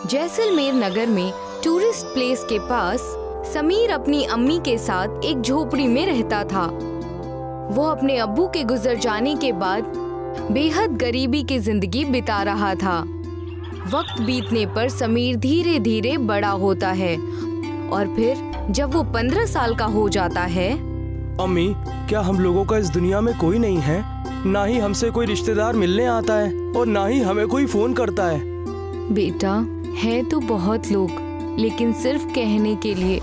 जैसलमेर नगर में tourist place के पास समीर अपनी अम्मी के साथ एक झोपड़ी में रहता था। वो अपने अब्बू के गुजर जाने के बाद बेहद गरीबी की जिंदगी बिता रहा था। वक्त बीतने पर समीर धीरे धीरे बड़ा होता है और फिर जब वो 15 साल का हो जाता है। अम्मी, क्या हम लोगों का इस दुनिया में कोई नहीं है? ना ही हमसे कोई रिश्तेदार मिलने आता है और ना ही हमें कोई फोन करता है। बेटा, है तो बहुत लोग, लेकिन सिर्फ कहने के लिए।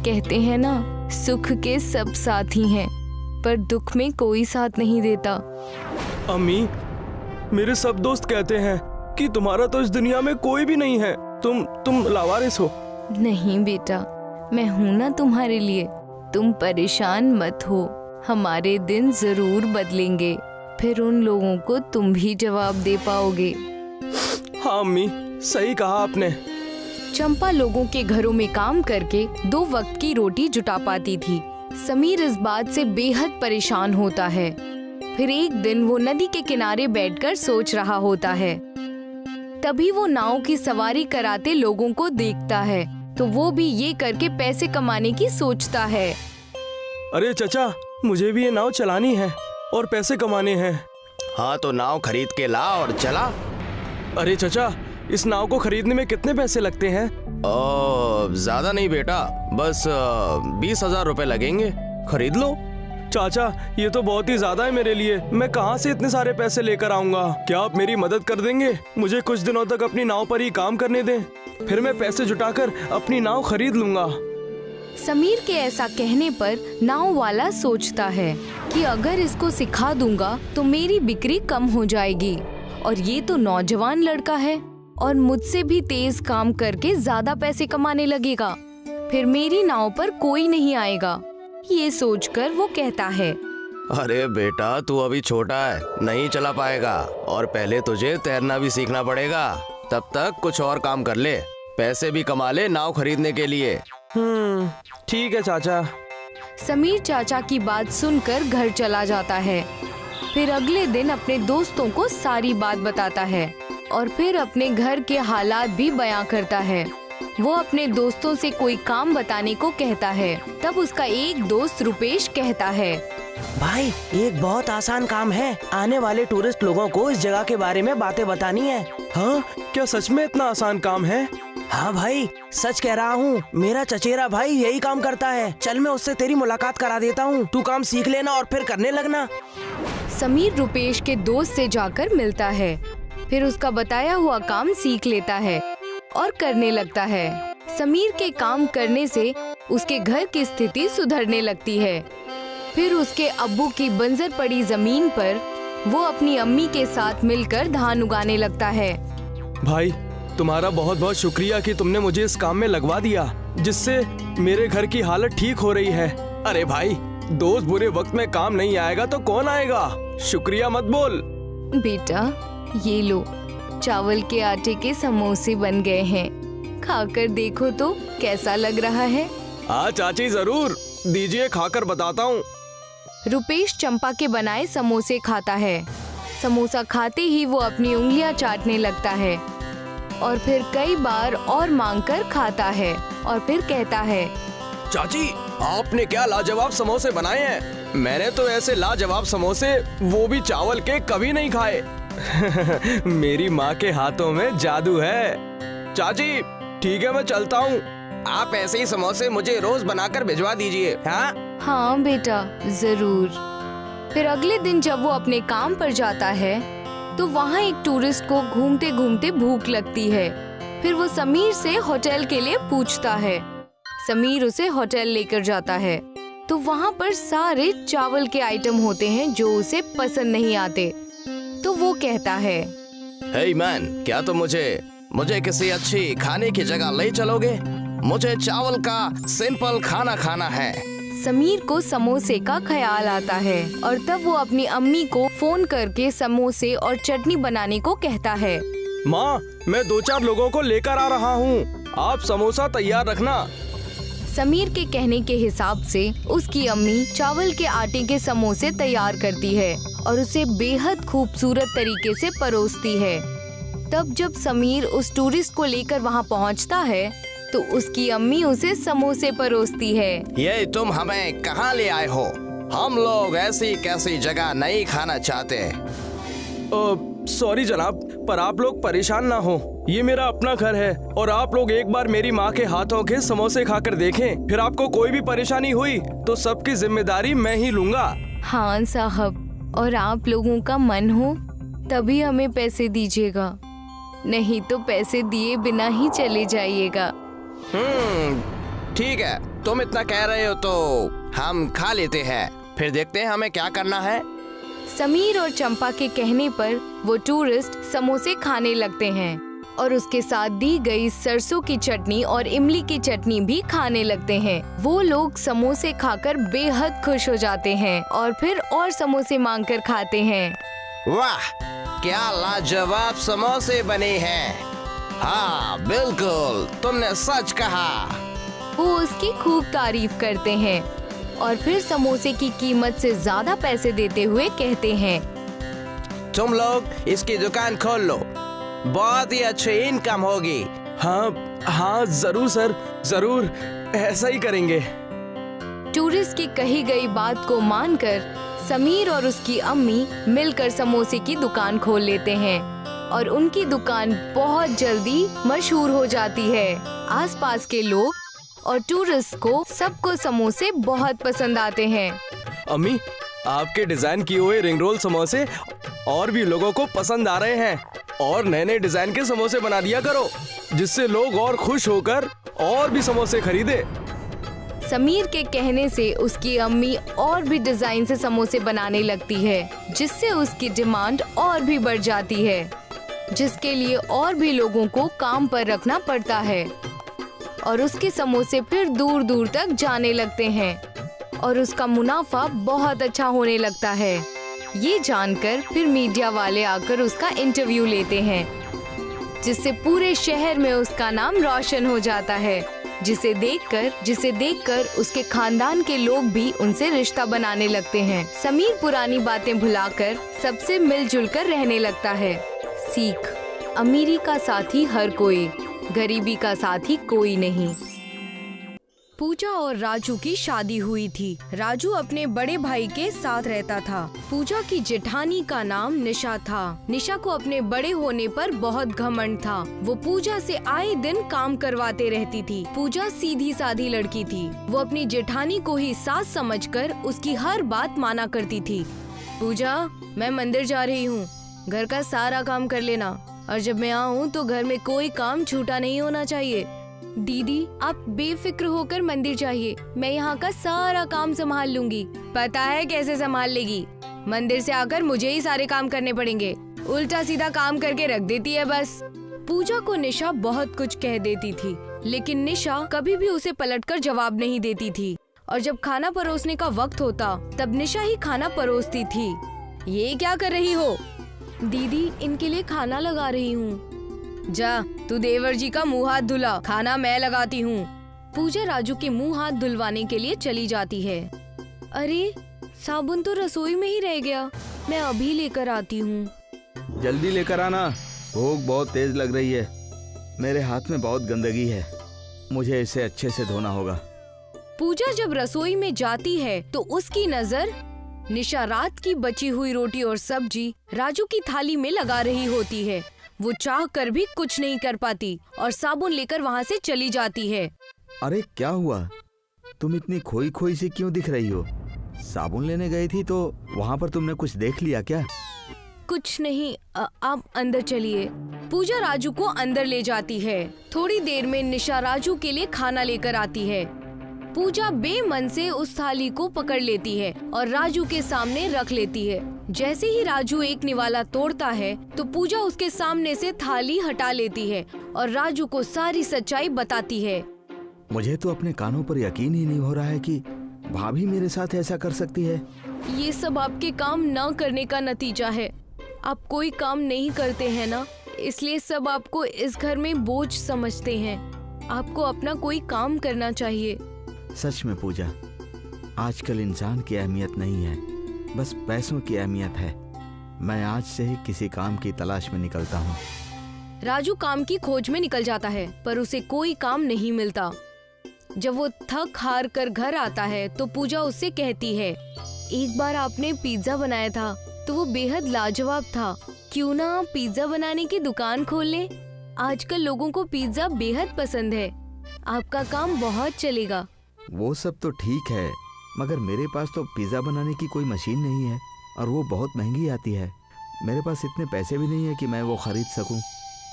कहते हैं ना, सुख के सब साथी हैं, पर दुख में कोई साथ नहीं देता। अम्मी, मेरे सब दोस्त कहते हैं कि तुम्हारा तो इस दुनिया में कोई भी नहीं है, तुम लावारिस हो। नहीं बेटा, मैं हूँ ना तुम्हारे लिए। तुम परेशान मत हो, हमारे दिन जरूर बदलेंगे। फिर उन लोगों को तुम भी जवाब दे पाओगे। हाँ अम्मी, सही कहा आपने। चंपा लोगों के घरों में काम करके 2 वक्त की रोटी जुटा पाती थी। समीर इस बात से बेहद परेशान होता है। फिर एक दिन वो नदी के किनारे बैठकर सोच रहा होता है। तभी वो नाव की सवारी कराते लोगों को देखता है, तो वो भी ये करके पैसे कमाने की सोचता है। अरे चचा, मुझे भी ये नाव चलानी है और पैसे कमाने हैं। हाँ तो नाव खरीद के ला और चला। अरे चचा, इस नाव को खरीदने में कितने पैसे लगते हैं? ज्यादा नहीं बेटा, बस 20,000 रुपए लगेंगे, खरीद लो। चाचा, ये तो बहुत ही ज्यादा है मेरे लिए। मैं कहाँ से इतने सारे पैसे लेकर आऊंगा? क्या आप मेरी मदद कर देंगे? मुझे कुछ दिनों तक अपनी नाव पर ही काम करने दें, फिर मैं पैसे जुटाकर अपनी नाव खरीद लूंगा। समीर के ऐसा कहने पर नाव वाला सोचता है कि अगर इसको सिखा दूंगा तो मेरी बिक्री कम हो जाएगी, और ये तो नौजवान लड़का है और मुझसे भी तेज काम करके ज्यादा पैसे कमाने लगेगा। फिर मेरी नाव पर कोई नहीं आएगा। ये सोचकर वो कहता है, अरे बेटा, तू अभी छोटा है, नहीं चला पाएगा, और पहले तुझे तैरना भी सीखना पड़ेगा। तब तक कुछ और काम कर ले, पैसे भी कमा ले नाव खरीदने के लिए। ठीक है चाचा। समीर चाचा की बात सुनकर घर चला जाता है। फिर अगले दिन अपने दोस्तों को सारी बात बताता है और फिर अपने घर के हालात भी बयां करता है। वो अपने दोस्तों से कोई काम बताने को कहता है। तब उसका एक दोस्त रुपेश कहता है, भाई, एक बहुत आसान काम है। आने वाले टूरिस्ट लोगों को इस जगह के बारे में बातें बतानी है। हाँ, क्या सच में इतना आसान काम है? हाँ भाई, सच कह रहा हूँ। मेरा चचेरा भाई यही काम करता है। चल, मैं उससे तेरी मुलाकात करा देता हूँ। तू काम सीख लेना और फिर करने लगना। समीर रुपेश के दोस्त से जाकर मिलता है। फिर उसका बताया हुआ काम सीख लेता है और करने लगता है। समीर के काम करने से उसके घर की स्थिति सुधरने लगती है। फिर उसके अब्बू की बंजर पड़ी जमीन पर वो अपनी अम्मी के साथ मिलकर धान उगाने लगता है। भाई, तुम्हारा बहुत बहुत शुक्रिया कि तुमने मुझे इस काम में लगवा दिया, जिससे मेरे घर की हालत ठीक हो रही है। अरे भाई, दोस्त बुरे वक्त में काम नहीं आएगा तो कौन आएगा? शुक्रिया मत बोल। बेटा, ये लो, चावल के आटे के समोसे बन गए हैं। खाकर देखो तो कैसा लग रहा है। हाँ चाची, जरूर दीजिए, खाकर बताता हूँ। रुपेश चंपा के बनाए समोसे खाता है। समोसा खाते ही वो अपनी उंगलियां चाटने लगता है और फिर कई बार और मांगकर खाता है और फिर कहता है, चाची, आपने क्या लाजवाब समोसे बनाए हैं। मैंने तो ऐसे लाजवाब समोसे, वो भी चावल के, कभी नहीं खाए। मेरी माँ के हाथों में जादू है। चाची, ठीक है, मैं चलता हूँ। आप ऐसे ही समोसे मुझे रोज बनाकर भिजवा दीजिए। हाँ बेटा, जरूर। फिर अगले दिन जब वो अपने काम पर जाता है तो वहाँ एक टूरिस्ट को घूमते घूमते भूख लगती है। फिर वो समीर से होटल के लिए पूछता है। समीर उसे होटल लेकर जाता है तो वहाँ पर सारे चावल के आइटम होते हैं जो उसे पसंद नहीं आते। तो वो कहता है, हे मैन, क्या तुम मुझे किसी अच्छी खाने की जगह ले चलोगे? मुझे चावल का सिंपल खाना खाना है। समीर को समोसे का ख्याल आता है और तब वो अपनी अम्मी को फोन करके समोसे और चटनी बनाने को कहता है। माँ, मैं 2-4 लोगों को लेकर आ रहा हूँ, आप समोसा तैयार रखना। समीर के कहने के हिसाब से उसकी अम्मी चावल के आटे के समोसे तैयार करती है और उसे बेहद खूबसूरत तरीके से परोसती है। तब जब समीर उस टूरिस्ट को लेकर वहाँ पहुँचता है तो उसकी अम्मी उसे समोसे परोसती है। ये तुम हमें कहाँ ले आए हो? हम लोग ऐसी कैसी जगह नहीं खाना चाहते। सॉरी जनाब, पर आप लोग परेशान ना हो, ये मेरा अपना घर है और आप लोग एक बार मेरी माँ के हाथों के समोसे खाकर देखें, फिर आपको कोई भी परेशानी हुई तो सबकी जिम्मेदारी मैं ही लूंगा। हाँ साहब, और आप लोगों का मन हो तभी हमें पैसे दीजिएगा, नहीं तो पैसे दिए बिना ही चले जाइएगा। ठीक है, तुम इतना कह रहे हो तो हम खा लेते हैं, फिर देखते हैं हमें क्या करना है। समीर और चंपा के कहने पर वो टूरिस्ट समोसे खाने लगते हैं और उसके साथ दी गई सरसों की चटनी और इमली की चटनी भी खाने लगते हैं। वो लोग समोसे खाकर बेहद खुश हो जाते हैं और फिर और समोसे मांगकर खाते हैं। वाह, क्या लाजवाब समोसे बने हैं। हाँ बिल्कुल, तुमने सच कहा। वो उसकी खूब तारीफ करते हैं और फिर समोसे की कीमत से ज्यादा पैसे देते हुए कहते हैं, तुम लोग इसकी दुकान खोल लो, बहुत ही अच्छी इनकम होगी। हाँ हाँ जरूर सर, जरूर ऐसा ही करेंगे। टूरिस्ट की कही गई बात को मानकर समीर और उसकी अम्मी मिलकर समोसे की दुकान खोल लेते हैं और उनकी दुकान बहुत जल्दी मशहूर हो जाती है। आसपास के लोग और टूरिस्ट को सबको समोसे बहुत पसंद आते हैं। अम्मी, आपके डिजाइन किए हुए रिंग रोल समोसे और भी लोगों को पसंद आ रहे हैं और नए नए डिजाइन के समोसे बना दिया करो, जिससे लोग और खुश होकर और भी समोसे खरीदे। समीर के कहने से उसकी अम्मी और भी डिजाइन से समोसे बनाने लगती है, जिससे उसकी डिमांड और भी बढ़ जाती है, जिसके लिए और भी लोगों को काम पर रखना पड़ता है और उसके समोसे फिर दूर दूर तक जाने लगते हैं और उसका मुनाफा बहुत अच्छा होने लगता है। ये जानकर फिर मीडिया वाले आकर उसका इंटरव्यू लेते हैं, जिससे पूरे शहर में उसका नाम रोशन हो जाता है, जिसे देखकर उसके खानदान के लोग भी उनसे रिश्ता बनाने लगते हैं। समीर पुरानी बातें भुलाकर सबसे मिलजुल कर रहने लगता है। सीख, अमीरी का साथी हर कोई, गरीबी का साथी कोई नहीं। पूजा और राजू की शादी हुई थी। राजू अपने बड़े भाई के साथ रहता था। पूजा की जेठानी का नाम निशा था। निशा को अपने बड़े होने पर बहुत घमंड था। वो पूजा से आए दिन काम करवाते रहती थी। पूजा सीधी साधी लड़की थी। वो अपनी जेठानी को ही सास समझकर उसकी हर बात माना करती थी। पूजा, मैं मंदिर जा रही हूँ, घर का सारा काम कर लेना और जब मैं आऊँ तो घर में कोई काम छूटा नहीं होना चाहिए। दीदी, आप बेफिक्र होकर मंदिर जाइए, मैं यहाँ का सारा काम संभाल लूंगी। पता है कैसे संभाल लेगी? मंदिर से आकर मुझे ही सारे काम करने पड़ेंगे। उल्टा सीधा काम करके रख देती है बस। पूजा को निशा बहुत कुछ कह देती थी, लेकिन निशा कभी भी उसे पलटकर जवाब नहीं देती थी और जब खाना परोसने का वक्त होता तब निशा ही खाना परोसती थी। ये क्या कर रही हो? दीदी, इनके लिए खाना लगा रही हूँ। जा, तू देवर जी का मुंह हाथ धुला, खाना मैं लगाती हूँ। पूजा राजू के मुंह हाथ धुलवाने के लिए चली जाती है। अरे, साबुन तो रसोई में ही रह गया, मैं अभी लेकर आती हूँ। जल्दी लेकर आना, भूख बहुत तेज लग रही है। मेरे हाथ में बहुत गंदगी है, मुझे इसे अच्छे से धोना होगा। पूजा जब रसोई में जाती है तो उसकी नजर निशा रात की बची हुई रोटी और सब्जी राजू की थाली में लगा रही होती है। वो चाह कर भी कुछ नहीं कर पाती और साबुन लेकर वहाँ से चली जाती है। अरे क्या हुआ, तुम इतनी खोई खोई सी क्यों दिख रही हो? साबुन लेने गई थी तो वहाँ पर तुमने कुछ देख लिया क्या? कुछ नहीं, आप अंदर चलिए। पूजा राजू को अंदर ले जाती है। थोड़ी देर में निशा राजू के लिए खाना लेकर आती है। पूजा बेमन से उस थाली को पकड़ लेती है और राजू के सामने रख लेती है। जैसे ही राजू एक निवाला तोड़ता है तो पूजा उसके सामने से थाली हटा लेती है और राजू को सारी सच्चाई बताती है। मुझे तो अपने कानों पर यकीन ही नहीं हो रहा है कि भाभी मेरे साथ ऐसा कर सकती है। ये सब आपके काम न करने का नतीजा है। आप कोई काम नहीं करते हैं ना, इसलिए सब आपको इस घर में बोझ समझते हैं। आपको अपना कोई काम करना चाहिए। सच में पूजा, आजकल इंसान की अहमियत नहीं है, बस पैसों की अहमियत है। मैं आज से ही किसी काम की तलाश में निकलता हूँ। राजू काम की खोज में निकल जाता है, पर उसे कोई काम नहीं मिलता। जब वो थक हार कर घर आता है तो पूजा उससे कहती है, एक बार आपने पिज्जा बनाया था तो वो बेहद लाजवाब था। क्यों ना आप पिज्जा बनाने की दुकान खोल लें? आजकल लोगों को पिज्जा बेहद पसंद है। आपका काम बहुत चलेगा। वो सब तो ठीक है, मगर मेरे पास तो पिज्ज़ा बनाने की कोई मशीन नहीं है और वो बहुत महंगी आती है। मेरे पास इतने पैसे भी नहीं है कि मैं वो खरीद सकूं।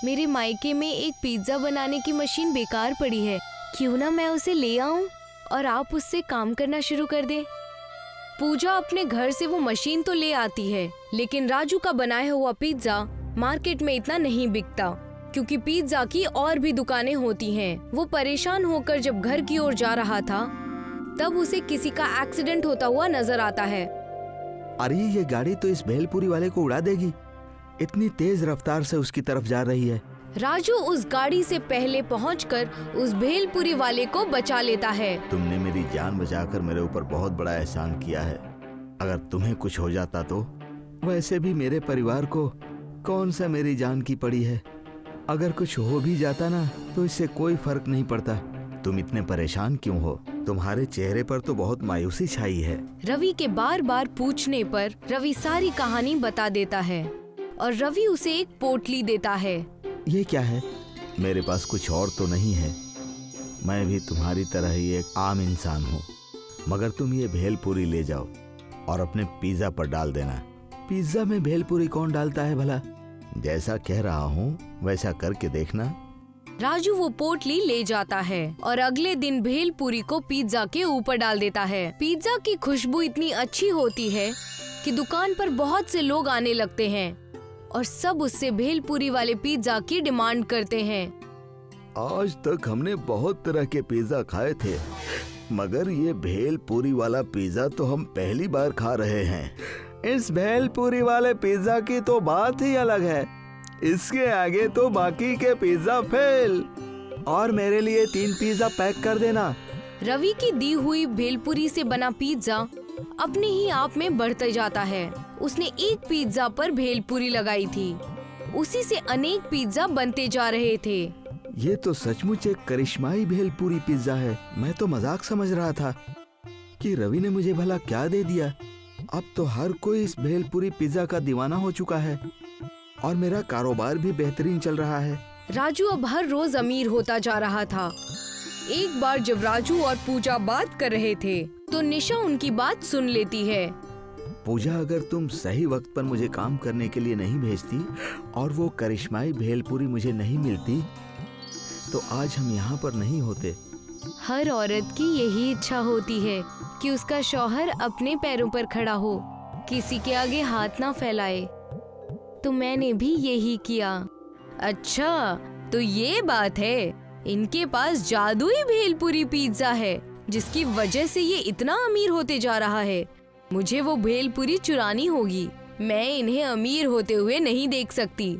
मेरे मायके में एक पिज्जा बनाने की मशीन बेकार पड़ी है। क्यों ना मैं उसे ले आऊं और आप उससे काम करना शुरू कर दें। पूजा अपने घर से वो मशीन तो ले आती है, लेकिन राजू का बनाया हुआ पिज्जा मार्केट में इतना नहीं बिकता, क्योंकि पिज्जा की और भी दुकानें होती हैं। वो परेशान होकर जब घर की ओर जा रहा था, तब उसे किसी का एक्सीडेंट होता हुआ नजर आता है। अरे ये गाड़ी तो इस भेलपुरी वाले को उड़ा देगी, इतनी तेज रफ्तार से उसकी तरफ जा रही है। राजू उस गाड़ी से पहले पहुंचकर उस भेलपुरी वाले को बचा लेता है। तुमने मेरी जान बचाकर मेरे ऊपर बहुत बड़ा एहसान किया है। अगर तुम्हें कुछ हो जाता तो? वैसे भी मेरे परिवार को कौन सा मेरी जान की पड़ी है। अगर कुछ हो भी जाता ना तो इससे कोई फर्क नहीं पड़ता। तुम इतने परेशान क्यों हो? तुम्हारे चेहरे पर तो बहुत मायूसी छाई है। रवि के बार बार पूछने पर रवि सारी कहानी बता देता है और रवि उसे एक पोटली देता है। ये क्या है? मेरे पास कुछ और तो नहीं है। मैं भी तुम्हारी तरह ही एक आम इंसान हूँ, मगर तुम ये भेलपुरी ले जाओ और अपने पिज्जा पर डाल देना। पिज्जा में भेलपुरी कौन डालता है भला? जैसा कह रहा हूँ वैसा करके देखना। राजू वो पोटली ले जाता है और अगले दिन भेलपुरी को पिज्जा के ऊपर डाल देता है। पिज्जा की खुशबू इतनी अच्छी होती है कि दुकान पर बहुत से लोग आने लगते हैं और सब उससे भेलपुरी वाले पिज्जा की डिमांड करते हैं। आज तक हमने बहुत तरह के पिज्जा खाए थे, मगर ये भेलपुरी वाला पिज्जा तो हम पहली बार खा रहे हैं। इस भेलपुरी वाले पिज्जा की तो बात ही अलग है। इसके आगे तो बाकी के पिज्जा फेल। और मेरे लिए 3 पिज्जा पैक कर देना। रवि की दी हुई भेलपुरी से बना पिज्जा अपने ही आप में बढ़ते जाता है। उसने एक पिज्जा पर भेलपुरी लगाई थी, उसी से अनेक पिज्जा बनते जा रहे थे। ये तो सचमुच एक करिश्माई भेलपुरी पिज्जा है। मैं तो मजाक समझ रहा था कि रवि ने मुझे भला क्या दे दिया। अब तो हर कोई इस भेलपुरी पिज्जा का दीवाना हो चुका है और मेरा कारोबार भी बेहतरीन चल रहा है। राजू अब हर रोज अमीर होता जा रहा था। एक बार जब राजू और पूजा बात कर रहे थे तो निशा उनकी बात सुन लेती है। पूजा, अगर तुम सही वक्त पर मुझे काम करने के लिए नहीं भेजती और वो करिश्माई भेलपुरी मुझे नहीं मिलती तो आज हम यहाँ पर नहीं होते। हर औरत की यही इच्छा होती है कि उसका शौहर अपने पैरों पर खड़ा हो, किसी के आगे हाथ ना फैलाए। तो मैंने भी यही किया। अच्छा, तो ये बात है। इनके पास जादुई भेलपुरी पिज्जा है जिसकी वजह से ये इतना अमीर होते जा रहा है। मुझे वो भेलपुरी चुरानी होगी। मैं इन्हें अमीर होते हुए नहीं देख सकती।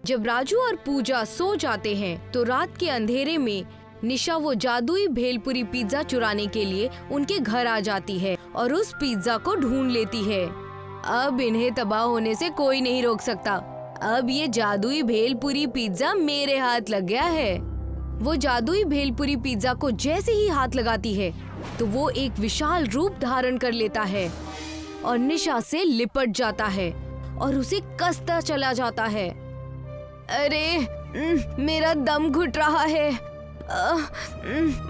जब राजू और पूजा सो जाते हैं तो रात के अंधेरे में निशा वो जादुई भेलपुरी पिज्जा चुराने के लिए उनके घर आ जाती है और उस पिज्जा को ढूंढ लेती है। अब इन्हें तबाह होने से कोई नहीं रोक सकता। अब ये जादुई भेलपुरी पिज्जा मेरे हाथ लग गया है। वो जादुई भेलपुरी पिज्जा को जैसे ही हाथ लगाती है तो वो एक विशाल रूप धारण कर लेता है और निशा से लिपट जाता है और उसे कसता चला जाता है। अरे मेरा दम घुट रहा है।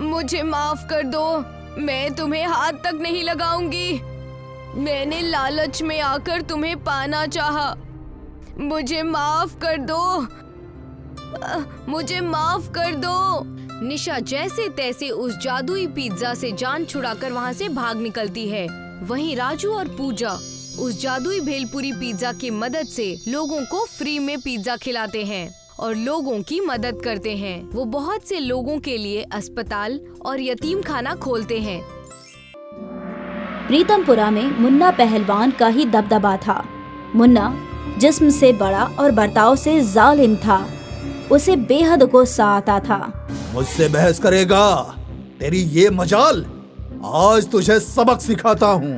मुझे माफ कर दो, मैं तुम्हें हाथ तक नहीं लगाऊंगी। मैंने लालच में आकर तुम्हें पाना चाहा। मुझे माफ कर दो, मुझे माफ कर दो। निशा जैसे तैसे उस जादुई पिज्जा से जान छुड़ाकर वहाँ से भाग निकलती है। वहीं राजू और पूजा उस जादुई भेलपुरी पिज्जा की मदद से लोगों को फ्री में पिज्जा खिलाते हैं और लोगों की मदद करते हैं। वो बहुत से लोगों के लिए अस्पताल और यतीम खाना खोलते हैं। प्रीतमपुरा में मुन्ना पहलवान का ही दबदबा था। मुन्ना जिस्म से बड़ा और बर्ताव से जालिम था। उसे बेहद गुस्सा आता था। मुझसे बहस करेगा? तेरी ये मजाल, आज तुझे सबक सिखाता हूँ।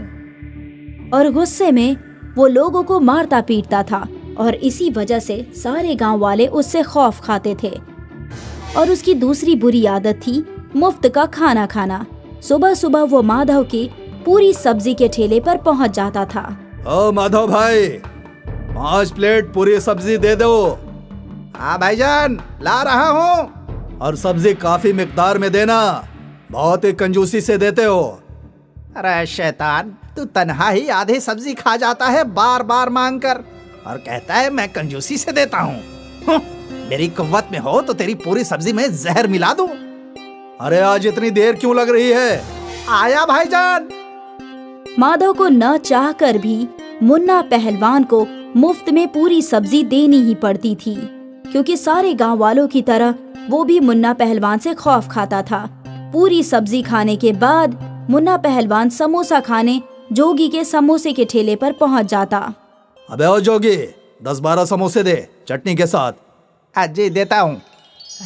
और गुस्से में वो लोगों को मारता पीटता था और इसी वजह से सारे गांव वाले उससे खौफ खाते थे। और उसकी दूसरी बुरी आदत थी मुफ्त का खाना खाना। सुबह सुबह वो माधव की पूरी सब्जी के ठेले पर पहुंच जाता था। ओ माधव भाई, 5 प्लेट पूरी सब्जी दे दो। हाँ भाईजान, ला रहा हूँ। और सब्जी काफी मिकदार में देना, बहुत ही कंजूसी से देते हो। अरे शैतान, तू तन्हा ही आधी सब्जी खा जाता है बार बार मांग कर, और कहता है मैं कंजूसी से देता हूँ। मेरी कुव्वत में हो तो तेरी पूरी सब्जी में जहर मिला दूं। अरे आज इतनी देर क्यों लग रही है? आया भाईजान। माधव को न चाहकर भी मुन्ना पहलवान को मुफ्त में पूरी सब्जी देनी ही पड़ती थी, क्योंकि सारे गांव वालों की तरह वो भी मुन्ना पहलवान से खौफ खाता था। पूरी सब्जी खाने के बाद मुन्ना पहलवान समोसा खाने जोगी के समोसे के ठेले पर पहुंच जाता। अबे ओ जोगी, 10-12 समोसे दे चटनी के साथ। जी देता हूँ।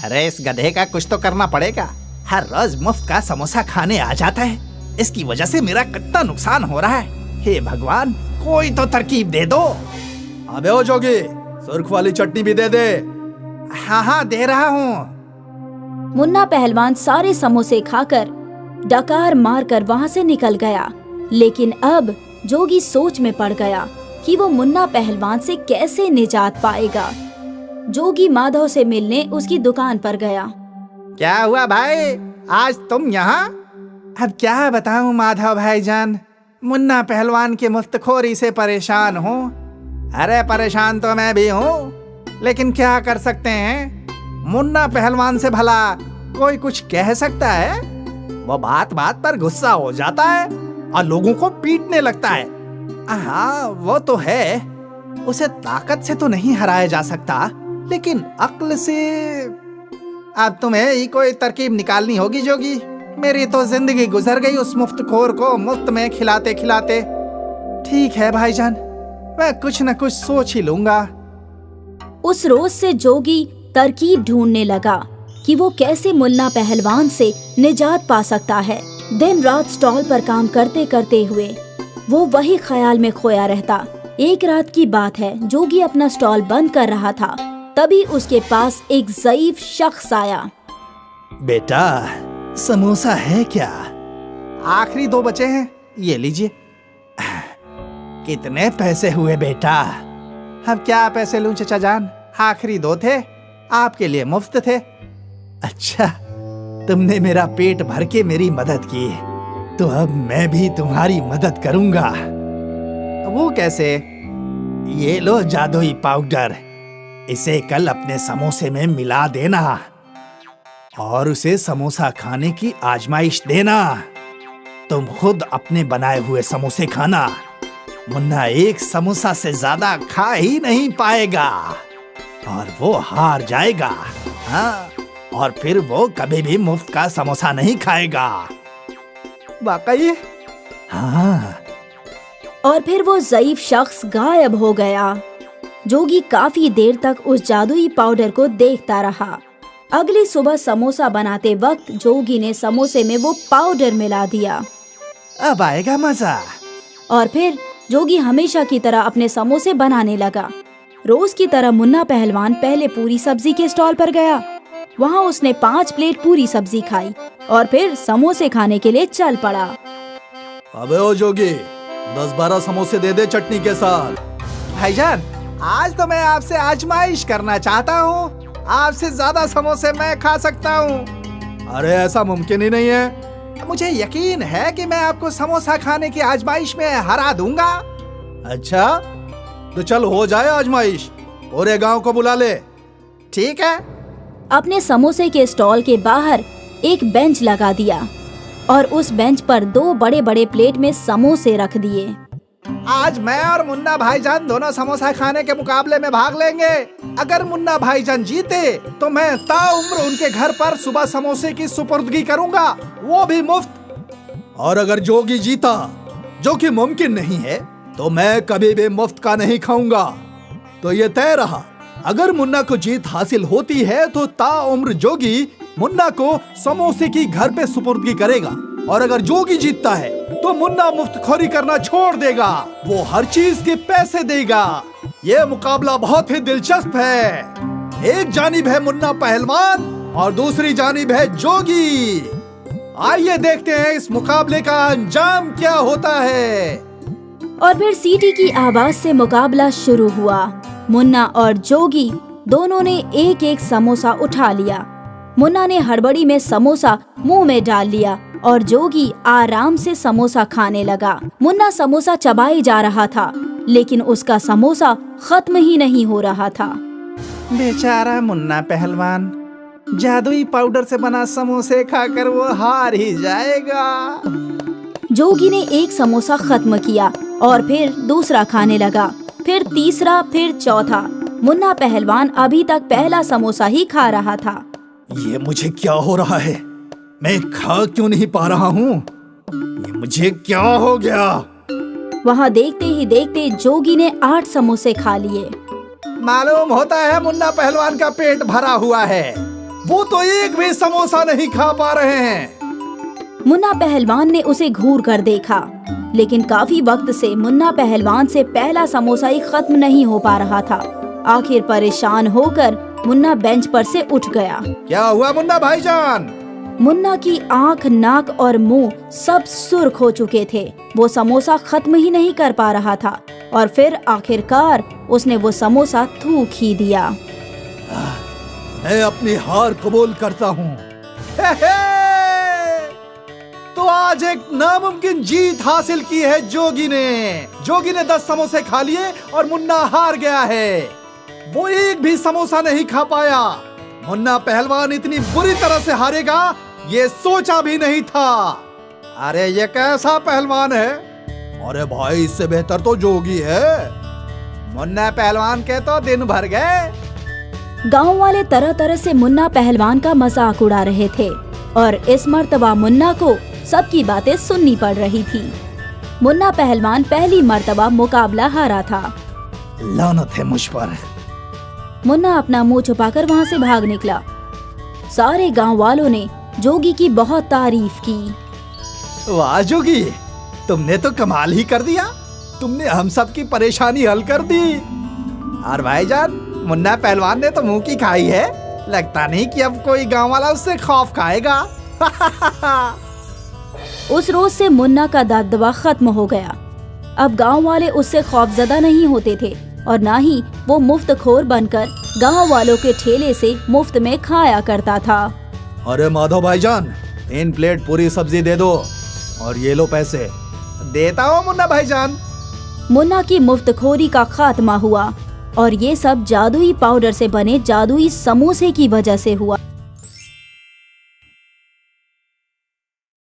अरे इस गधे का कुछ तो करना पड़ेगा, हर रोज मुफ्त का समोसा खाने आ जाता है। इसकी वजह से मेरा कितना नुकसान हो रहा है। हे भगवान, कोई तो तरकीब दे दो। अबे ओ जोगी, सुर्ख वाली चटनी भी दे दे। हाँ हाँ दे रहा हूँ। मुन्ना पहलवान सारे समोसे खाकर डकार मारकर वहां से निकल गया। लेकिन अब जोगी सोच में पड़ गया कि वो मुन्ना पहलवान से कैसे निजात पाएगा। जोगी माधव से मिलने उसकी दुकान पर गया। क्या हुआ भाई, आज तुम यहाँ? अब क्या बताऊं माधव भाईजान, मुन्ना पहलवान की मुफ्तखोरी से परेशान हूँ। अरे परेशान तो मैं भी हूँ, लेकिन क्या कर सकते हैं। मुन्ना पहलवान से भला कोई कुछ कह सकता है? वो बात बात पर गुस्सा हो जाता है और लोगों को पीटने लगता है। हाँ वो तो है, उसे ताकत से तो नहीं हराया जा सकता, लेकिन अक्ल से। अब तुम्हें ही कोई तरकीब निकालनी होगी जोगी। मेरी तो जिंदगी गुजर गई उस मुफ्तखोर को मुफ्त में खिलाते खिलाते। ठीक है भाईजान, मैं कुछ न कुछ सोच ही लूंगा। उस रोज से जोगी तरकीब ढूंढने लगा कि वो कैसे मुन्ना पहलवान से निजात पा सकता है। दिन रात स्टॉल पर काम करते करते हुए वो वही ख्याल में खोया रहता। एक रात की बात है, जोगी अपना स्टॉल बंद कर रहा था, तभी उसके पास एक ज़ईफ शख्स आया। बेटा समोसा है क्या? आखिरी 2 बचे हैं, ये लीजिए। कितने पैसे हुए बेटा? अब क्या पैसे लूं चचा जान, आखिरी 2 थे, आपके लिए मुफ्त थे। अच्छा, तुमने मेरा पेट भर के मेरी मदद की, तो अब मैं भी तुम्हारी मदद करूंगा। वो कैसे? ये लो जादुई पाउडर, इसे कल अपने समोसे में मिला देना और उसे समोसा खाने की आजमाइश देना। तुम खुद अपने बनाए हुए समोसे खाना, मुन्ना एक समोसा से ज्यादा खा ही नहीं पाएगा और वो हार जाएगा। हाँ, और फिर वो कभी भी मुफ्त का समोसा नहीं खाएगा। वाकई? हाँ। और फिर वो ज़ईफ शख्स गायब हो गया। जोगी काफी देर तक उस जादुई पाउडर को देखता रहा। अगली सुबह समोसा बनाते वक्त जोगी ने समोसे में वो पाउडर मिला दिया। अब आएगा मजा। और फिर जोगी हमेशा की तरह अपने समोसे बनाने लगा। रोज की तरह मुन्ना पहलवान पहले पूरी सब्जी के स्टॉल पर गया। वहाँ उसने 5 प्लेट पूरी सब्जी खाई और फिर समोसे खाने के लिए चल पड़ा। अबे ओ जोगी, 10-12 समोसे दे दे चटनी के साथ। भाईजान, आज तो मैं आपसे आजमाइश करना चाहता हूँ। आपसे ज्यादा समोसे मैं खा सकता हूँ। अरे ऐसा मुमकिन ही नहीं है। मुझे यकीन है कि मैं आपको समोसा खाने की आजमाइश में हरा दूंगा। अच्छा, तो चल हो जाए आजमाइश, पूरे गांव को बुला ले। ठीक है। अपने समोसे के स्टॉल के बाहर एक बेंच लगा दिया और उस बेंच पर 2 बड़े बड़े प्लेट में समोसे रख दिए। आज मैं और मुन्ना भाईजान दोनों समोसा खाने के मुकाबले में भाग लेंगे। अगर मुन्ना भाईजान जीते तो मैं ताउम्र उनके घर पर सुबह समोसे की सुपुर्दगी करूंगा, वो भी मुफ्त। और अगर जोगी जीता, जो कि मुमकिन नहीं है, तो मैं कभी भी मुफ्त का नहीं खाऊंगा। तो ये तय रहा, अगर मुन्ना को जीत हासिल होती है तो ताउम्र जोगी मुन्ना को समोसे की घर पे सुपुर्दगी करेगा, और अगर जोगी जीतता है तो मुन्ना मुफ्तखोरी करना छोड़ देगा। वो हर चीज के पैसे देगा ये मुकाबला बहुत ही दिलचस्प है। एक जानिब है मुन्ना पहलवान और दूसरी जानिब है जोगी। आइए देखते हैं इस मुकाबले का अंजाम क्या होता है। और फिर सीटी की आवाज से मुकाबला शुरू हुआ। मुन्ना और जोगी दोनों ने एक एक समोसा उठा लिया। मुन्ना ने हड़बड़ी में समोसा मुंह में डाल लिया और जोगी आराम से समोसा खाने लगा। मुन्ना समोसा चबाए जा रहा था, लेकिन उसका समोसा खत्म ही नहीं हो रहा था। बेचारा मुन्ना पहलवान, जादुई पाउडर से बना समोसे खाकर वो हार ही जाएगा। जोगी ने एक समोसा खत्म किया और फिर दूसरा खाने लगा, फिर तीसरा, फिर चौथा। मुन्ना पहलवान अभी तक पहला समोसा ही खा रहा था। ये मुझे क्या हो रहा है? मैं खा क्यों नहीं पा रहा हूँ? ये मुझे क्या हो गया? वहाँ देखते ही देखते जोगी ने 8 समोसे खा लिए। मालूम होता है मुन्ना पहलवान का पेट भरा हुआ है। वो तो एक भी समोसा नहीं खा पा रहे हैं। मुन्ना पहलवान ने उसे घूर कर देखा, लेकिन काफी वक्त से मुन्ना पहलवान से पहला समोसा ही खत्म नहीं हो पा रहा था। आखिर परेशान होकर मुन्ना बेंच पर से उठ गया। क्या हुआ मुन्ना भाईजान? मुन्ना की आंख, नाक और मुंह सब सुर्ख हो चुके थे। वो समोसा खत्म ही नहीं कर पा रहा था और फिर आखिरकार उसने वो समोसा थूक ही दिया। मैं अपनी हार कबूल करता हूँ। तो आज एक नामुमकिन जीत हासिल की है जोगी ने। जोगी ने 10 समोसे खा लिए और मुन्ना हार गया है। वो एक भी समोसा नहीं खा पाया। मुन्ना पहलवान इतनी बुरी तरह से हारेगा ये सोचा भी नहीं था। अरे ये कैसा पहलवान है? अरे भाई इससे बेहतर तो जोगी है। मुन्ना पहलवान के तो दिन भर गए। गांव वाले तरह तरह से मुन्ना पहलवान का मजाक उड़ा रहे थे और इस मर्तबा मुन्ना को सबकी बातें सुननी पड़ रही थी। मुन्ना पहलवान पहली मर्तबा मुकाबला हारा था। लानत है मुझ पर। मुन्ना अपना मुंह छुपाकर वहाँ से भाग निकला। सारे गांव वालों ने जोगी की बहुत तारीफ की। वाह जोगी, तुमने तो कमाल ही कर दिया। तुमने हम सब की परेशानी हल कर दी। और भाईजान, मुन्ना पहलवान ने तो मुंह की खाई है। लगता नहीं कि अब कोई गांव वाला उससे खौफ खाएगा। उस रोज से मुन्ना का दबदबा खत्म हो गया। अब गांव वाले उससे खौफजदा नहीं होते थे और ना ही वो मुफ्तखोर बनकर गांव वालों के ठेले से मुफ्त में खाया करता था। अरे माधव भाईजान, 3 प्लेट पूरी सब्जी दे दो और ये लो पैसे। देता हूँ मुन्ना भाईजान। मुन्ना की मुफ्तखोरी का खात्मा हुआ और ये सब जादुई पाउडर से बने जादुई समोसे की वजह से हुआ।